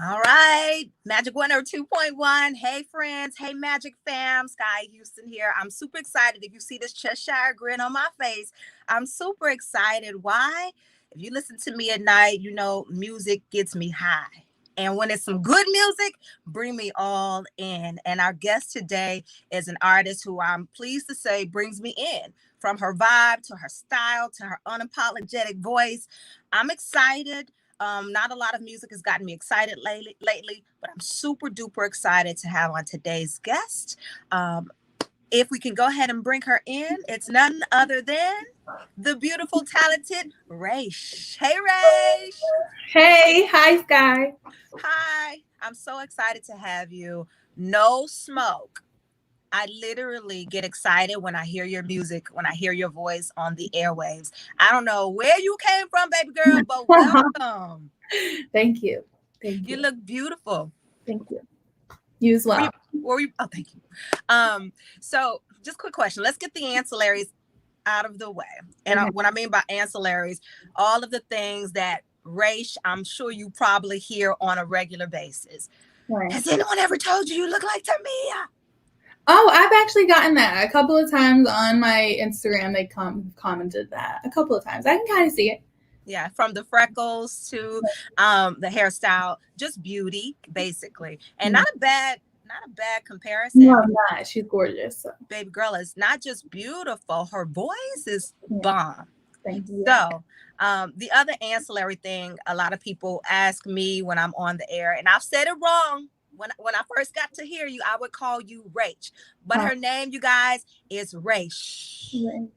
All right, Magic 102.1. Hey, friends. Hey, Magic fam. Sky Houston here. I'm super excited. If you see this Cheshire grin on my face, I'm super excited. Why? If you listen to me at night, you know music gets me high. And when it's some good music, bring me all in. And our guest today is an artist who I'm pleased to say brings me in. From her vibe to her style to her unapologetic voice. I'm excited. Not a lot of music has gotten me excited lately, but I'm super duper excited to have on today's guest. Um, if we can go ahead and bring her in, it's none other than the beautiful, talented Raiche. Hey, Raiche. Hey, hi, Sky. Hi. I'm so excited to have you. No smoke. I literally get excited when I hear your music, when I hear your voice on the airwaves. I don't know where you came from, baby girl, but welcome. Thank you. Thank You you. look beautiful. Thank you. You as Were you, well. were you, oh, thank you. So just quick question. Let's get the ancillaries out of the way. And Okay. what I mean by ancillaries, all of the things that Raiche, I'm sure you probably hear on a regular basis. Right. Has anyone ever told you you look like Tamia? Oh, I've actually gotten that a couple of times on my Instagram. They commented that a couple of times. I can kind of see it. Yeah, from the freckles to the hairstyle, just beauty, basically. And not a bad No, comparison. I'm not. She's gorgeous. So, Baby girl is not just beautiful, her voice is yeah. bomb. Thank you. So, the other ancillary thing a lot of people ask me when I'm on the air, and I've said it wrong. When I first got to hear you, I would call you Rach, but her name, you guys, is Raiche. Right.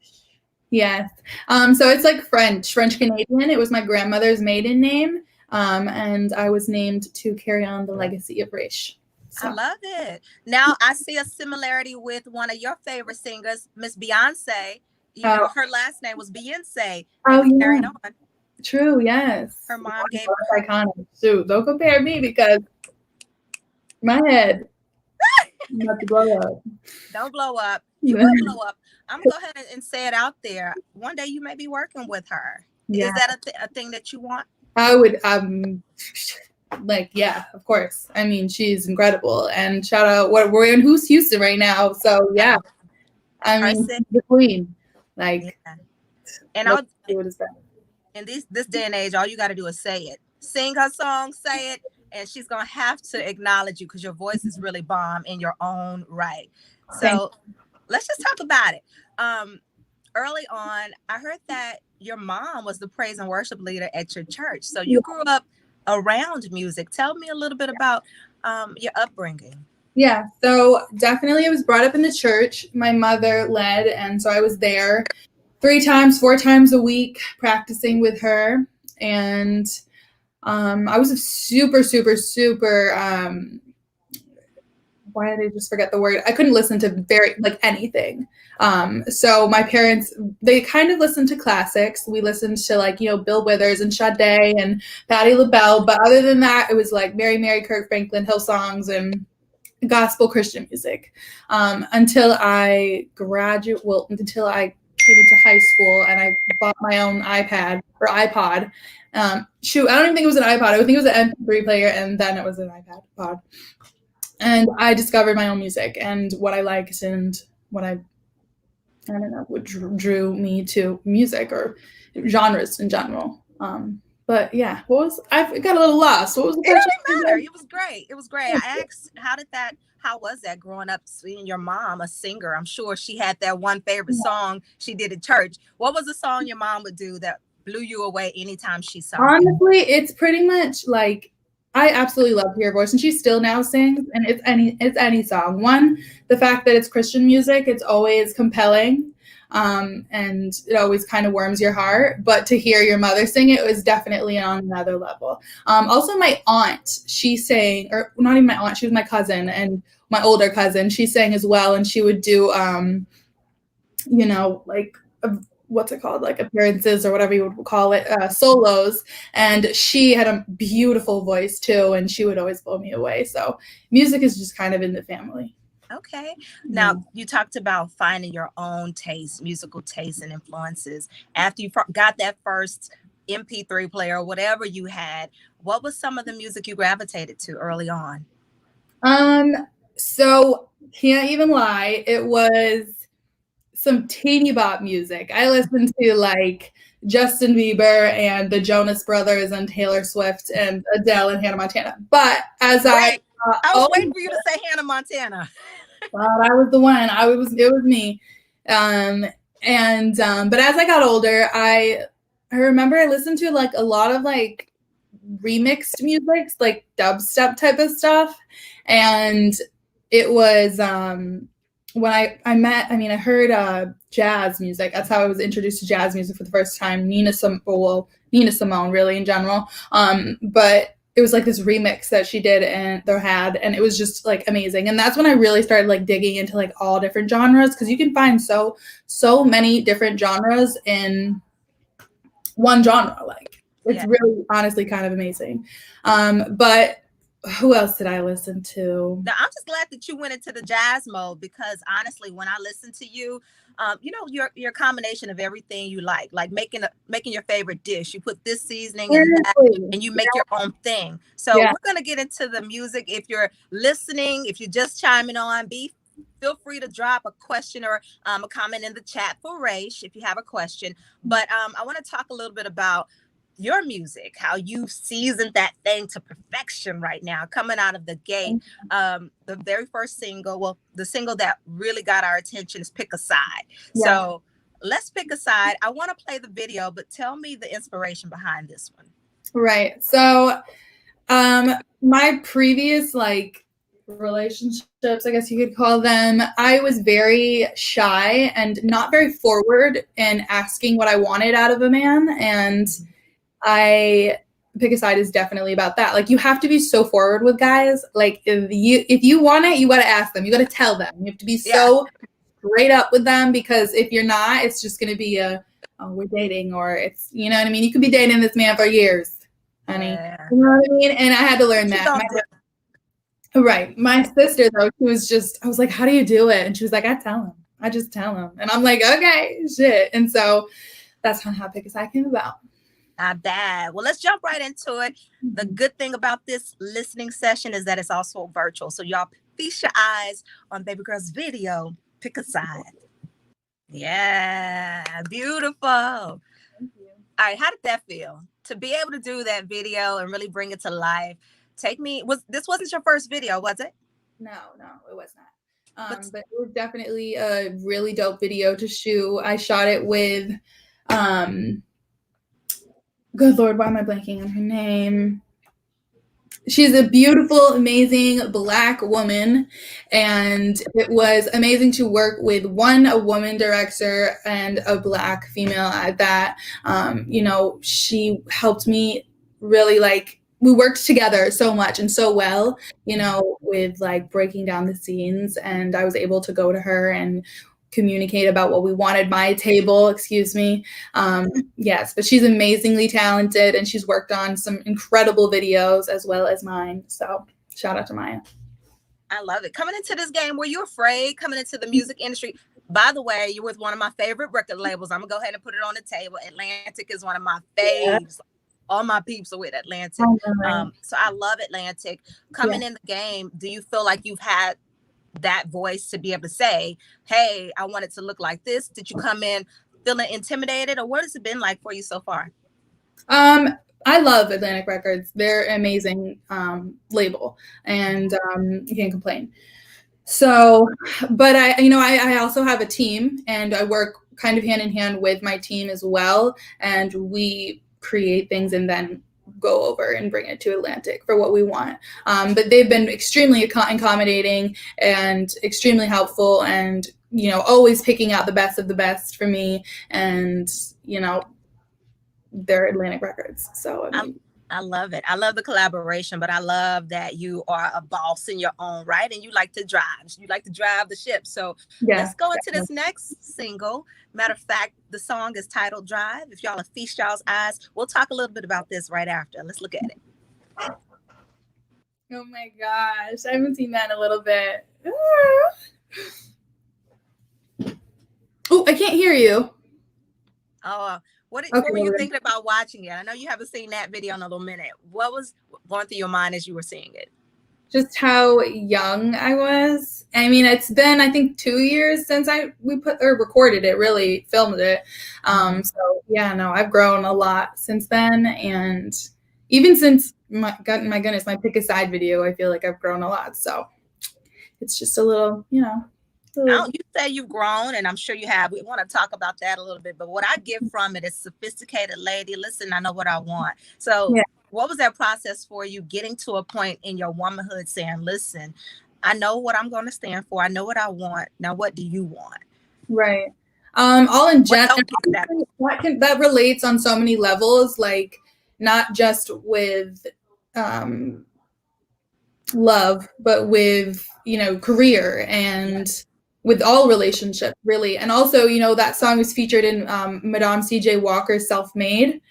Yes. So it's like French Canadian. It was my grandmother's maiden name. And I was named to carry on the legacy of Raiche. I So. love it. Now I see a similarity with one of your favorite singers, Miss Beyonce. You know, Oh, her last name was Beyonce, oh and it yeah. carried on. True, yes. Her mom gave That's her. iconic. Shoot, don't compare me because my head I'm about to blow up. Don't blow up. You will blow up. I'm gonna go ahead and say it out there. One day you may be working with her. Is Yeah, that a thing that you want? I would like yeah, of course. I mean, she's incredible. And shout out what we're in Who's Houston right now. So yeah, Yeah. I Her mean sit. the queen. Yeah. Like And let's I'll do it as best. in this day and age, all you got to do is say it. Sing her song, say it, and she's gonna have to acknowledge you because your voice is really bomb in your own right. Thank So let's just talk about it. Early on, I heard that your mom was the praise and worship leader at your church. So you you. grew up around music. Tell me a little bit about your upbringing. Yeah, so definitely I was brought up in the church. My mother led, and so I was there 3 times, 4 times a week practicing with her. And I was a super, super, super. Why did I just forget the word? I couldn't listen to like anything. So my parents, they kind of listened to classics. We listened to like Bill Withers and Sade and Patti LaBelle, but other than that, it was like Mary, Kirk Franklin, Hillsongs, and gospel Christian music until I until I came into high school and I bought my own iPad or iPod. Shoot, I don't even think it was an iPod. I think it was an MP3 player, and then it was an iPad pod. And I discovered my own music and what I liked and what I don't know what drew me to music or genres in general. But yeah, I got a little lost. What was the It question? don't matter. It was great. It was great. I asked, how was that growing up seeing your mom a singer? I'm sure she had that one favorite song she did at church. What was the song your mom would do that blew you away anytime she sung it? Honestly, it's pretty much like I absolutely love her voice, and she still now sings, and it's any song. One, the fact that it's Christian music, it's always compelling, and it always kind of warms your heart. But to hear your mother sing it was definitely on another level. Also, my aunt, she sang, or not even my aunt, she was my cousin and my older cousin. She sang as well, and she would do, like what's it called, like appearances or whatever you would call it, solos. And she had a beautiful voice too, and she would always blow me away. So music is just kind of in the family. Okay. Now, you talked about finding your own taste, musical taste and influences. After you got that first MP3 player, whatever you had, what was some of the music you gravitated to early on? So can't even lie, it was some teeny bop music. I listened to like Justin Bieber and the Jonas Brothers and Taylor Swift and Adele and Hannah Montana. But as Wait, I was oh, waiting for you to say Hannah Montana. I was the one. It was me. But as I got older, I remember I listened to like a lot of like remixed music, like dubstep type of stuff. And it was when I heard jazz music. That's how I was introduced to jazz music for the first time. Nina Simone, really in general. But it was like this remix that she did and it was just like amazing. And that's when I really started like digging into like all different genres, because you can find so many different genres in one genre. Like it's really honestly kind of amazing. But who else did I listen to? Now, I'm just glad that you went into the jazz mode, because honestly, when I listen to you, you know, your combination of everything you like making your favorite dish. You put this seasoning and that, and you make your own thing. So we're gonna get into the music. If you're listening, if you're just chiming on, feel free to drop a question or a comment in the chat for Raiche if you have a question. But I want to talk a little bit about your music, how you seasoned that thing to perfection right now, coming out of the gate. The very first single, well, the single that really got our attention is Pick a Side. So let's pick a side. I want to play the video, but tell me the inspiration behind this one. Right. So my previous like relationships, I guess you could call them, I was very shy and not very forward in asking what I wanted out of a man. And Pick a Side is definitely about that. Like you have to be so forward with guys. Like if you want it, you got to ask them. You got to tell them. You have to be so straight up with them, because if you're not, it's just going to be we're dating, or it's, you know what I mean? You could be dating this man for years, honey. You know what I mean? And I had to learn that. Right. My sister though, I was like, how do you do it? And she was like, I just tell him. And I'm like, okay, shit. And so that's how Pick a Side came about. Not bad. Well, let's jump right into it. The good thing about this listening session is that it's also virtual. So y'all feast your eyes on baby girl's video, Pick a Side. Yeah, beautiful. All right, how did that feel? To be able to do that video and really bring it to life. This wasn't your first video, was it? No, it was not. But it was definitely a really dope video to shoot. I shot it with good Lord, why am I blanking on her name? She's a beautiful, amazing Black woman, and it was amazing to work with a woman director and a Black female at that. You know, she helped me really, like, we worked together so much and so well, you know, with like breaking down the scenes, and I was able to go to her and communicate about what we wanted. My table, excuse me. Yes, but she's amazingly talented, and she's worked on some incredible videos as well as mine. So shout out to Maya. I love it. Coming into this game, were you afraid coming into the music industry? By the way, you're with one of my favorite record labels. I'm gonna go ahead and put it on the table. Atlantic is one of my faves. All my peeps are with Atlantic. So I love Atlantic. Coming in the game, do you feel like you've had that voice to be able to say, hey, I want it to look like this? Did you come in feeling intimidated, or what has it been like for you so far? I love Atlantic Records. They're an amazing label, and you can't complain. So, but I also have a team, and I work kind of hand in hand with my team as well, and we create things and then go over and bring it to Atlantic for what we want. But they've been extremely accommodating and extremely helpful, and, you know, always picking out the best of the best for me. And, you know, they're Atlantic Records. So I love it. I love the collaboration, but I love that you are a boss in your own right, and you like to drive. You like to drive the ship. So let's go into this next single. Matter of fact, the song is titled Drive. If y'all feast y'all's eyes, we'll talk a little bit about this right after. Let's look at it. Oh my gosh, I haven't seen that in a little bit. Oh, I can't hear you. Oh, What were you thinking about watching it? I know you haven't seen that video in a little minute. What was going through your mind as you were seeing it? Just how young I was. I mean, it's been, I think, 2 years since we recorded it, really filmed it. So yeah, no, I've grown a lot since then, and even since my goodness, my Pick a Side video, I feel like I've grown a lot. So it's just a little, you know. You say you've grown, and I'm sure you have. We want to talk about that a little bit, but what I get from it is sophisticated lady. Listen, I know what I want. So what was that process for you getting to a point in your womanhood saying, listen, I know what I'm going to stand for. I know what I want. Now, what do you want? Right. All in general, that relates on so many levels, like not just with love, but with, you know, career and with all relationships, really. And also, you know, that song was featured in Madame C.J. Walker's Self-Made,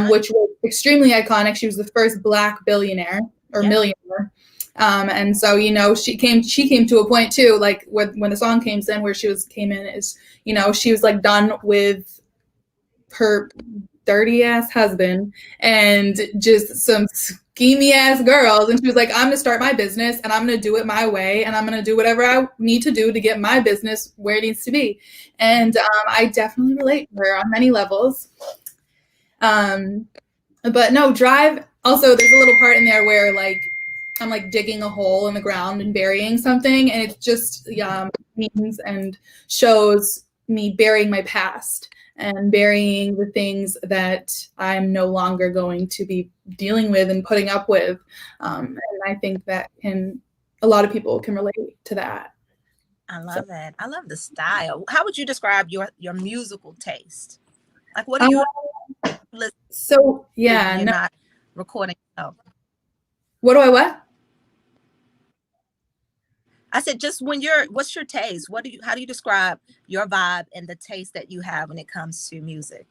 which was extremely iconic. She was the first Black billionaire or millionaire. And so, you know, she came to a point too, like when the song came in is, you know, she was like done with her dirty ass husband and just some schemy ass girls, and she was like, I'm gonna start my business and I'm gonna do it my way, and I'm gonna do whatever I need to do to get my business where it needs to be. And I definitely relate to her on many levels. But no, Drive, also there's a little part in there where like I'm like digging a hole in the ground and burying something, and it just means and shows me burying my past and burying the things that I'm no longer going to be dealing with and putting up with. And I think that a lot of people can relate to that. I love it. I love the style. How would you describe your musical taste? Like, what do you listen so yeah, to? Not recording. Oh. What do I what? I said, just what's your taste? How do you describe your vibe and the taste that you have when it comes to music?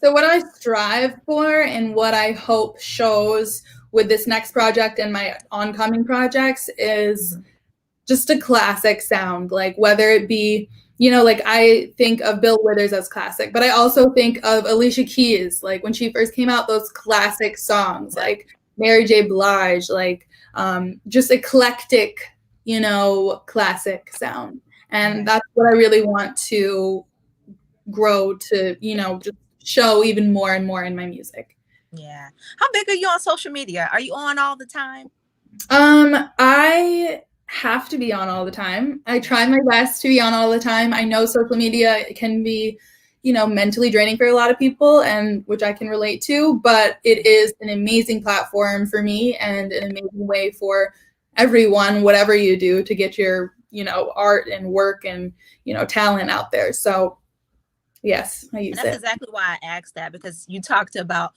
So what I strive for and what I hope shows with this next project and my oncoming projects is just a classic sound, like whether it be, you know, like I think of Bill Withers as classic, but I also think of Alicia Keys, like when she first came out, those classic songs, like Mary J. Blige, like just eclectic, you know, classic sound. And that's what I really want to grow to, you know, just show even more and more in my music. Yeah. How big are you on social media? Are you on all the time? I have to be on all the time. I try my best to be on all the time. I know social media can be, you know, mentally draining for a lot of people, and which I can relate to, but it is an amazing platform for me and an amazing way for everyone, whatever you do, to get your, you know, art and work and, you know, talent out there. So yes, I use it. That's exactly why I asked that, because you talked about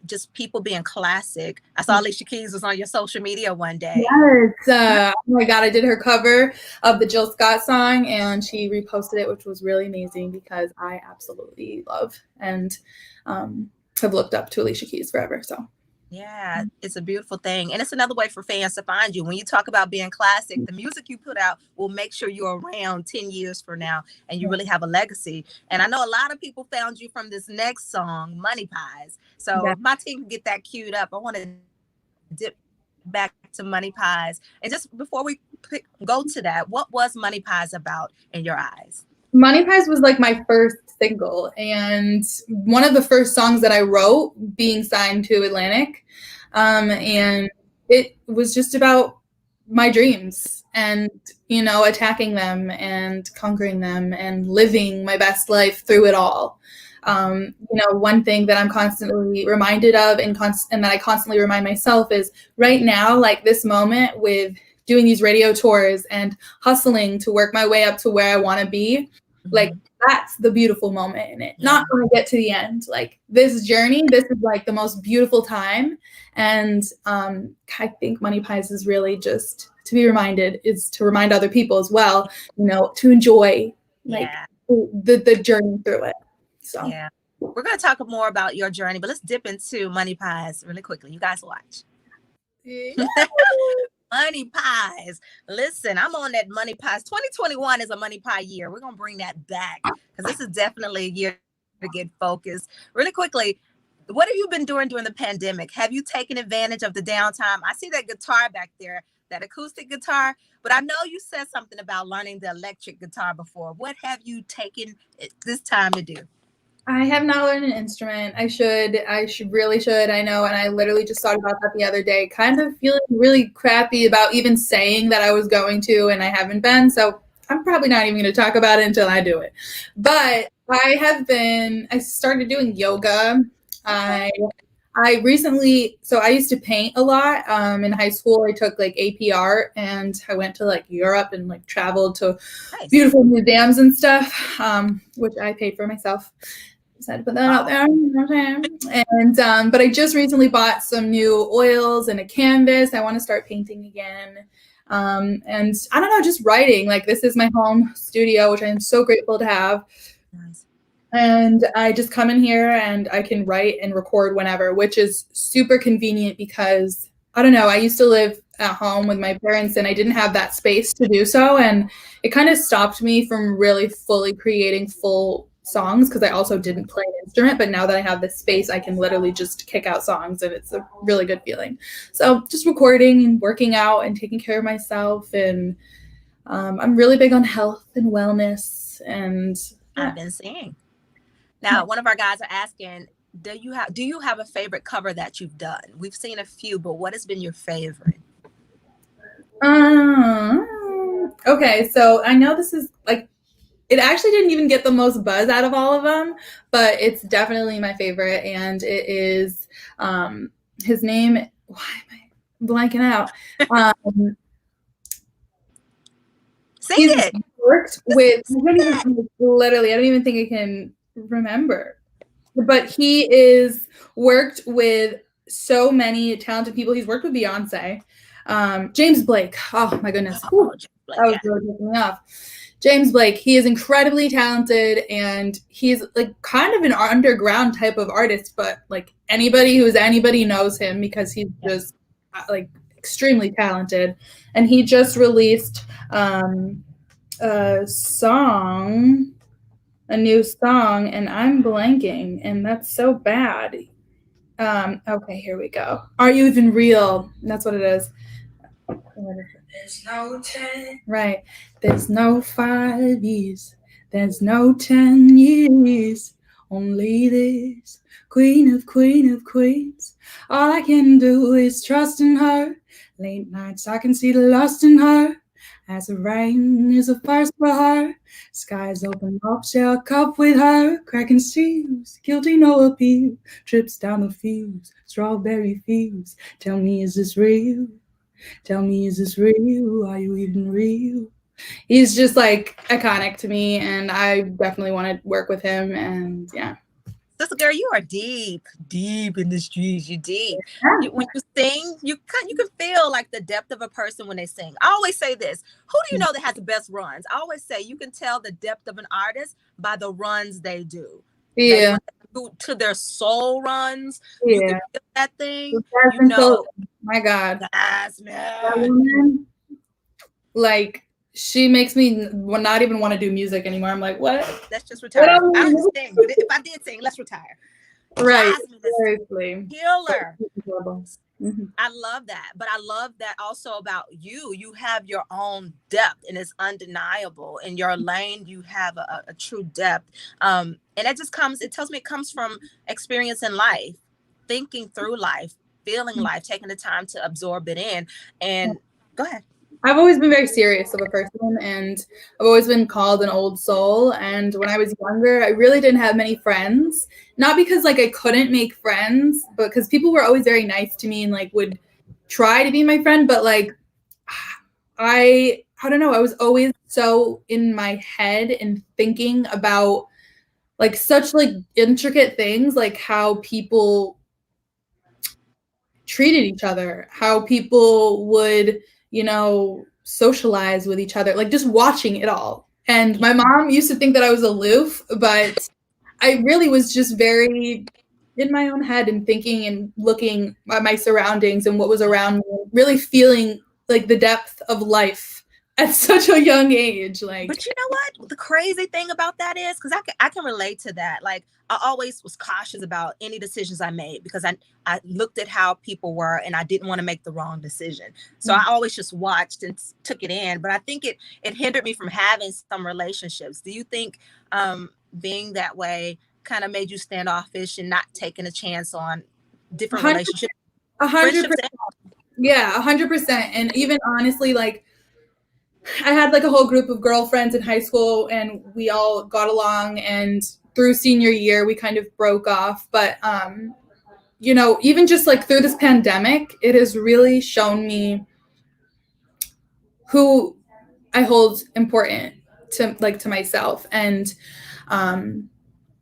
just people being classic. I saw Alicia Keys was on your social media one day. Yes. Oh my God, I did her cover of the Jill Scott song, and she reposted it, which was really amazing because I absolutely love and have looked up to Alicia Keys forever. So yeah, it's a beautiful thing. And it's another way for fans to find you. When you talk about being classic, the music you put out will make sure you're around 10 years from now and you really have a legacy. And I know a lot of people found you from this next song, Money Pies. So if my team can get that queued up, I want to dip back to Money Pies. And just before we go to that, what was Money Pies about in your eyes? Money Pies was like my first single and one of the first songs that I wrote being signed to Atlantic. And it was just about my dreams and, you know, attacking them and conquering them and living my best life through it all. You know, one thing that I'm constantly reminded of and that I constantly remind myself is right now, like this moment with doing these radio tours and hustling to work my way up to where I want to be. Like that's the beautiful moment in it. Not when I get to the end. Like this journey, this is like the most beautiful time. And I think Money Pies is really just to be reminded, is to remind other people as well, you know, to enjoy like the journey through it. So yeah, we're going to talk more about your journey, but let's dip into Money Pies really quickly. You guys watch. Money Pies. Listen, I'm on that Money Pies. 2021 is a Money Pie year. We're going to bring that back because this is definitely a year to get focused. Really quickly, what have you been doing during the pandemic? Have you taken advantage of the downtime? I see that guitar back there, that acoustic guitar, but I know you said something about learning the electric guitar before. What have you taken this time to do? I have not learned an instrument. I should. Really should. I know. And I literally just thought about that the other day, kind of feeling really crappy about even saying that I was going to, and I haven't been. So I'm probably not even going to talk about it until I do it. But I started doing yoga. I recently, so I used to paint a lot. In high school, I took like AP art, and I went to like Europe and like traveled to beautiful museums and stuff, which I paid for myself. Decided to put that out there. And but I just recently bought some new oils and a canvas. I want to start painting again. And I don't know, just writing. Like, this is my home studio, which I am so grateful to have. Nice. And I just come in here and I can write and record whenever, which is super convenient because, I don't know, I used to live at home with my parents and I didn't have that space to do so. And it kind of stopped me from really fully creating full songs because I also didn't play an instrument. But now that I have this space, I can literally just kick out songs and it's a really good feeling. So just recording and working out and taking care of myself. And I'm really big on health and wellness. And I've been seeing. Now, one of our guys are asking, do you have a favorite cover that you've done? We've seen a few, but what has been your favorite? Okay, so I know this is like, it actually didn't even get the most buzz out of all of them, but it's definitely my favorite, and it is his name. Why am I blanking out? Sing it. Worked with literally, I don't even think I can remember, but he is worked with so many talented people. He's worked with Beyonce, James Blake. Oh my goodness, that was really picking me off. James Blake, he is incredibly talented, and he's like kind of an underground type of artist, but like anybody knows him because he's just like extremely talented. And he just released a new song, and I'm blanking, and that's so bad. Okay, here we go. Are You Even Real? That's what it is. There's no 10. Right. There's no 5 years. There's no 10 years. Only this queen of queens. All I can do is trust in her. Late nights I can see the lust in her. As the rain is a first for her. Skies open up, share a cup with her. Cracking seals, guilty no appeal. Trips down the fields, strawberry fields. Tell me, is this real? Tell me, is this real? Are you even real? He's just like iconic to me, and I definitely want to work with him. And yeah. Sister girl, you are deep in the streets. You deep. When you sing, you can feel like the depth of a person when they sing. I always say this: who do you know that has the best runs? I always say you can tell the depth of an artist by the runs they do. Yeah. To their soul runs. Yeah. You can feel that thing. My God. Yes, that woman, like, she makes me not even want to do music anymore. I'm like, what? Let's just retire. I don't sing, but if I did sing, let's retire. Right. Seriously. Healer. Mm-hmm. I love that. But I love that also about you. You have your own depth, and it's undeniable. In your lane, you have a true depth. And it just tells me it comes from experience in life, thinking through life, feeling life, taking the time to absorb it in. And go ahead. I've always been very serious of a person, and I've always been called an old soul. And when I was younger, I really didn't have many friends. Not because like I couldn't make friends, but because people were always very nice to me and like would try to be my friend. But like, I don't know, I was always so in my head and thinking about like such like intricate things, like how people treated each other, how people would, you know, socialize with each other, like just watching it all. And my mom used to think that I was aloof, but I really was just very in my own head and thinking and looking at my surroundings and what was around me, really feeling like the depth of life at such a young age. Like, but you know what? The crazy thing about that is, because I can relate to that. Like, I always was cautious about any decisions I made because I looked at how people were and I didn't want to make the wrong decision. So I always just watched and took it in. But I think it hindered me from having some relationships. Do you think being that way kind of made you standoffish and not taking a chance on different 100%, relationships, 100%. friendships? Yeah, 100%. And even honestly, like, I had like a whole group of girlfriends in high school and we all got along, and through senior year we kind of broke off. But you know, even just like through this pandemic, it has really shown me who I hold important to myself. And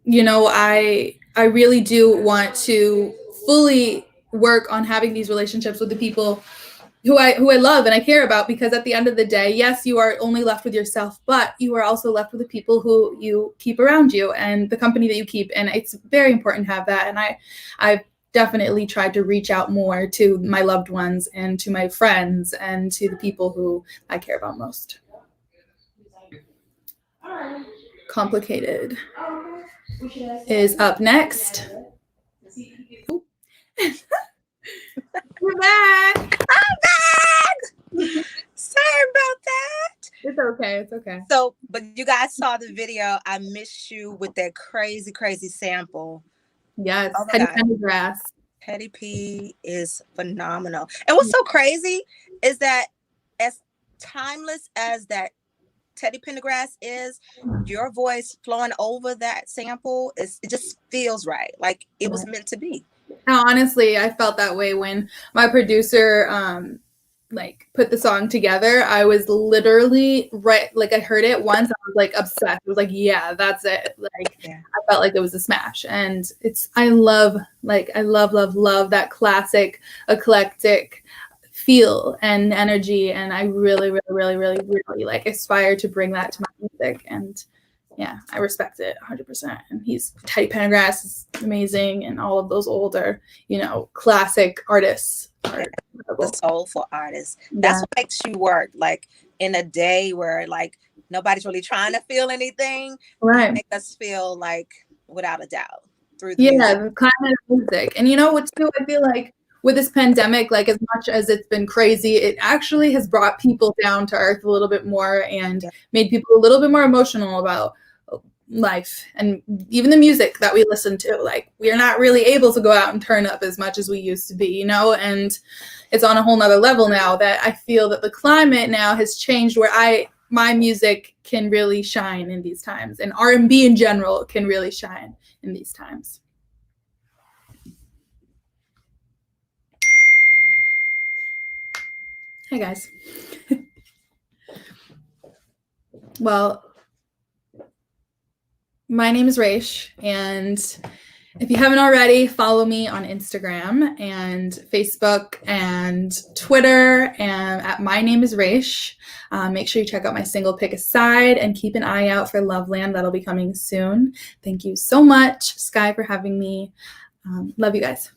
you know, I really do want to fully work on having these relationships with the people who I love and I care about, because at the end of the day, yes, you are only left with yourself, but you are also left with the people who you keep around you and the company that you keep. And it's very important to have that. And I've definitely tried to reach out more to my loved ones and to my friends and to the people who I care about most. Complicated is up next. We're back. I'm back. Sorry about that. It's okay. It's okay. So, but you guys saw the video. I miss you with that crazy, crazy sample. Yes. Oh my God. Pendergrass. Teddy P is phenomenal. And what's so crazy is that as timeless as that Teddy Pendergrass is, your voice flowing over that sample it just feels right. Like it was meant to be. Honestly, I felt that way when my producer like put the song together. I was literally like I heard it once, I was like obsessed. I was like, yeah, that's it. Like I felt like it was a smash. And I love that classic eclectic feel and energy, and I really like aspire to bring that to my music. And yeah, I respect it 100%. And Teddy Pendergrass is amazing, and all of those older, you know, classic artists are the soulful artists. That's what makes you work. Like in a day where like nobody's really trying to feel anything, right? Make us feel like without a doubt through the music. The climate of music. And you know what too? I feel like with this pandemic, like as much as it's been crazy, it actually has brought people down to earth a little bit more and made people a little bit more emotional about life and even the music that we listen to. Like we're not really able to go out and turn up as much as we used to be, you know, and it's on a whole nother level now that I feel that the climate now has changed where my music can really shine in these times, and R&B in general can really shine in these times. Hi guys. Well, my name is Raiche, and if you haven't already, follow me on Instagram and Facebook and Twitter and at My Name is Raiche. Make sure you check out my single Pick a Side and keep an eye out for Loveland. That'll be coming soon. Thank you so much, Sky, for having me. Love you guys.